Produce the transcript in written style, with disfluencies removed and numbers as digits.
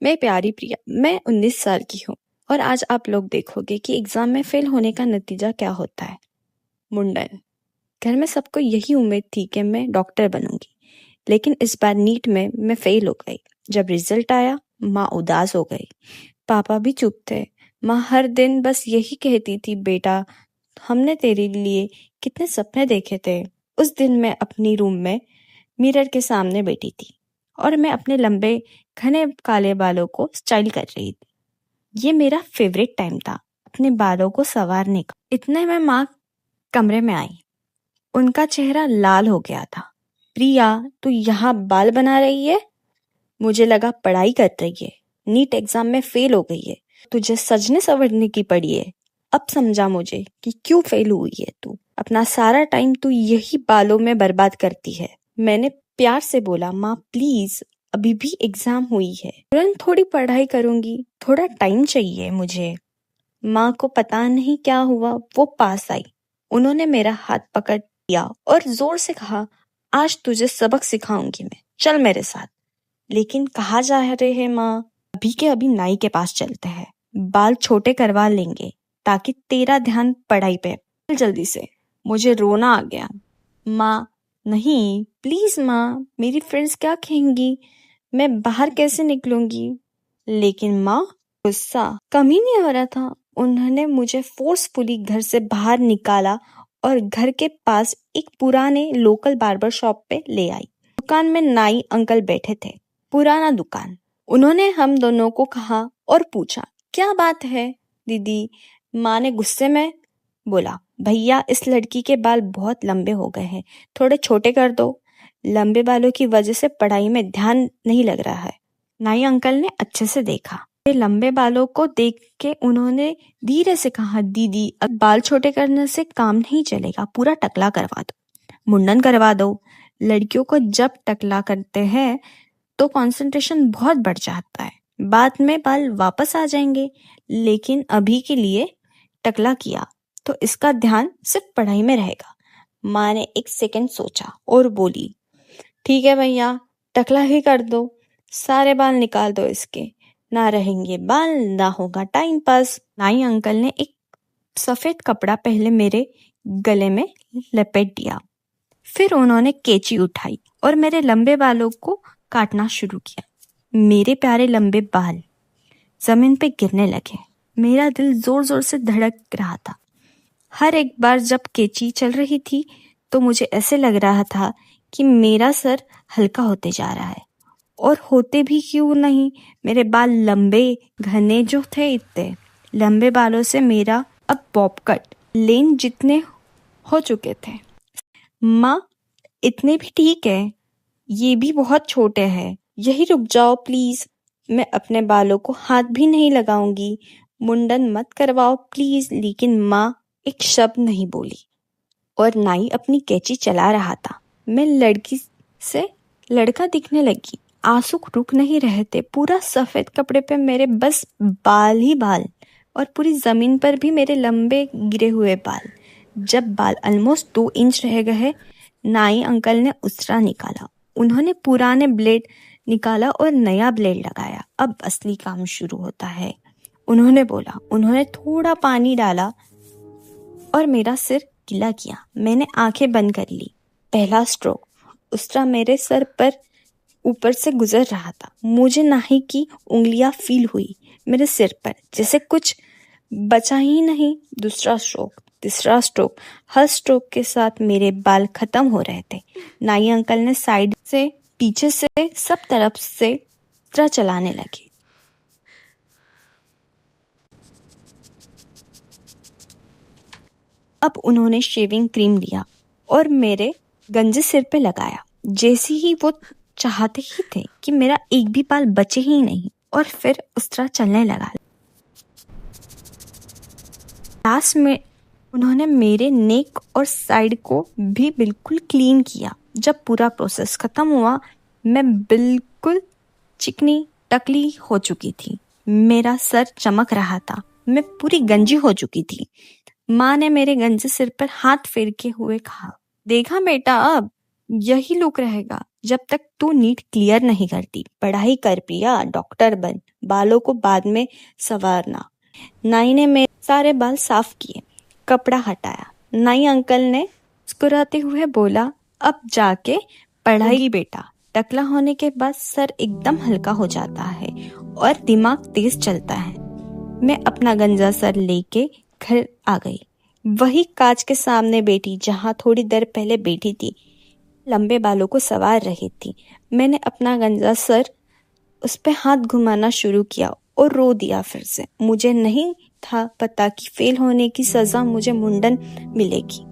मैं प्यारी प्रिया, मैं 19 साल की हूँ और आज आप लोग देखोगे कि एग्जाम में फेल होने का नतीजा क्या होता है। मुंडन। घर में सबको यही उम्मीद थी कि मैं डॉक्टर बनूंगी, लेकिन इस बार नीट में मैं फेल हो गई। जब रिजल्ट आया, माँ उदास हो गई, पापा भी चुप थे। माँ हर दिन बस यही कहती थी, बेटा हमने तेरे लिए कितने सपने देखे थे। उस दिन मैं अपनी रूम में मिरर के सामने बैठी थी और मैं अपने लंबे घने काले बालों को स्टाइल कर रही थी। ये मेरा फेवरेट टाइम था अपने बालों को संवारने का। इतने में माँ कमरे में आई। उनका चेहरा लाल हो गया था। प्रिया, तू यहाँ बाल बना रही है? मुझे लगा पढ़ाई कर रही है। नीट एग्जाम में फेल हो गई है, तुझे सजने संवरने की पड़ी है। अब समझा मुझे कि क्यों फेल हुई है तू। अपना सारा टाइम तू यही बालों में बर्बाद करती है। मैंने प्यार से बोला, माँ प्लीज, अभी भी एग्जाम हुई है, तुरंत थोड़ी पढ़ाई करूंगी, थोड़ा टाइम चाहिए मुझे। माँ को पता नहीं क्या हुआ, वो पास आई। उन्होंने मेरा हाथ पकड़ लिया और जोर से कहा, आज तुझे सबक सिखाऊंगी मैं, चल मेरे साथ। लेकिन कहाँ जा रहे हैं माँ? अभी के अभी नाई के पास चलते हैं, बाल छोटे करवा लेंगे ताकि तेरा ध्यान पढ़ाई पे। चल जल्दी से। मुझे रोना आ गया। माँ, नहीं प्लीज माँ, मेरी फ्रेंड्स क्या कहेंगी, मैं बाहर कैसे निकलूंगी। लेकिन माँ, गुस्सा कम ही नहीं हो रहा था। उन्होंने मुझे फोर्सफुली घर से बाहर निकाला और घर के पास एक पुराने लोकल बार्बर शॉप पे ले आई। दुकान में नाई अंकल बैठे थे, पुराना दुकान। उन्होंने हम दोनों को कहा और पूछा, क्या बात है दीदी? माँ ने गुस्से में बोला, भैया इस लड़की के बाल बहुत लंबे हो गए हैं, थोड़े छोटे कर दो। लंबे बालों की वजह से पढ़ाई में ध्यान नहीं लग रहा है। नाई अंकल ने अच्छे से देखा। मेरे लंबे बालों को देख के उन्होंने धीरे से कहा, दीदी अब बाल छोटे करने से काम नहीं चलेगा, पूरा टकला करवा दो, मुंडन करवा दो। लड़कियों को जब टकला करते हैं तो कंसंट्रेशन बहुत बढ़ जाता है, बाद में बाल वापस आ जाएंगे, लेकिन अभी के लिए टकला किया तो इसका ध्यान सिर्फ पढ़ाई में रहेगा। माँ ने एक सेकंड सोचा और बोली, ठीक है भैया, टकला ही कर दो, सारे बाल निकाल दो इसके, ना रहेंगे बाल ना होगा टाइम पास। नाई अंकल ने एक सफेद कपड़ा पहले मेरे गले में लपेट दिया, फिर उन्होंने कैंची उठाई और मेरे लंबे बालों को काटना शुरू किया। मेरे प्यारे लंबे बाल जमीन पे गिरने लगे। मेरा दिल जोर जोर से धड़क रहा था। हर एक बार जब कैंची चल रही थी तो मुझे ऐसे लग रहा था कि मेरा सर हल्का होते जा रहा है। और होते भी क्यों नहीं, मेरे बाल लंबे घने जो थे, इतने लंबे बालों से मेरा अब बॉब कट लेन जितने हो चुके थे। माँ, इतने भी ठीक है, ये भी बहुत छोटे हैं, यही रुक जाओ प्लीज। मैं अपने बालों को हाथ भी नहीं लगाऊंगी, मुंडन मत करवाओ प्लीज। लेकिन माँ एक शब्द नहीं बोली और नाई अपनी कैंची चला रहा था। मैं लड़की से लड़का दिखने लगी। आंसू रुक नहीं रहे थे। पूरा सफेद कपड़े पे मेरे बस बाल ही बाल और पूरी जमीन पर भी मेरे लंबे गिरे हुए बाल। जब बाल ऑलमोस्ट 2 इंच रह गए, नाई अंकल ने उसरा निकाला। उन्होंने पुराने ब्लेड निकाला और नया ब्लेड लगाया। अब असली काम शुरू होता है, उन्होंने बोला। उन्होंने थोड़ा पानी डाला और मेरा सिर गीला किया। मैंने आंखें बंद कर ली। पहला स्ट्रोक, उसरा मेरे सर पर ऊपर से गुजर रहा था। मुझे नाई की उंगलियां फील हुई मेरे सिर पर, जैसे कुछ बचा ही नहीं। दूसरा स्ट्रोक, तीसरा स्ट्रोक, हर स्ट्रोक के साथ मेरे बाल खत्म हो रहे थे। नाई अंकल ने साइड से, पीछे से, सब तरफ से उसरा चलाने लगे। अब उन्होंने शेविंग क्रीम लिया और मेरे गंजे सिर पे लगाया। जैसे ही वो चाहते ही थे कि मेरा एक भी बाल बचे ही नहीं, और फिर उसरा चलने लगा। लास्ट में उन्होंने मेरे नेक और साइड को भी बिल्कुल क्लीन किया। जब पूरा प्रोसेस खत्म हुआ, मैं बिल्कुल चिकनी टकली हो चुकी थी। मेरा सर चमक रहा था, मैं पूरी गंजी हो चुकी थी। माँ ने मेरे गंजे सिर पर हाथ फेर के हुए कहा, देखा बेटा, अब यही लुक रहेगा, जब तक तू नीट क्लियर नहीं करती पढ़ाई कर प्रिया, डॉक्टर बन, बालों को बाद में संवारना। नाई ने मेरे सारे बाल साफ किए, कपड़ा हटाया। नाई अंकल ने मुस्कुराते हुए बोला, अब जाके पढ़ाई बेटा। टकला होने के बाद सर एकदम हल्का हो जाता है और दिमाग तेज चलता है। मैं अपना गंजा सर लेके घर आ गई। वही कांच के सामने बैठी जहाँ थोड़ी देर पहले बैठी थी, लंबे बालों को संवार रही थी। मैंने अपना गंजा सर उस पे हाथ घुमाना शुरू किया और रो दिया फिर से। मुझे नहीं था पता कि फेल होने की सज़ा मुझे मुंडन मिलेगी।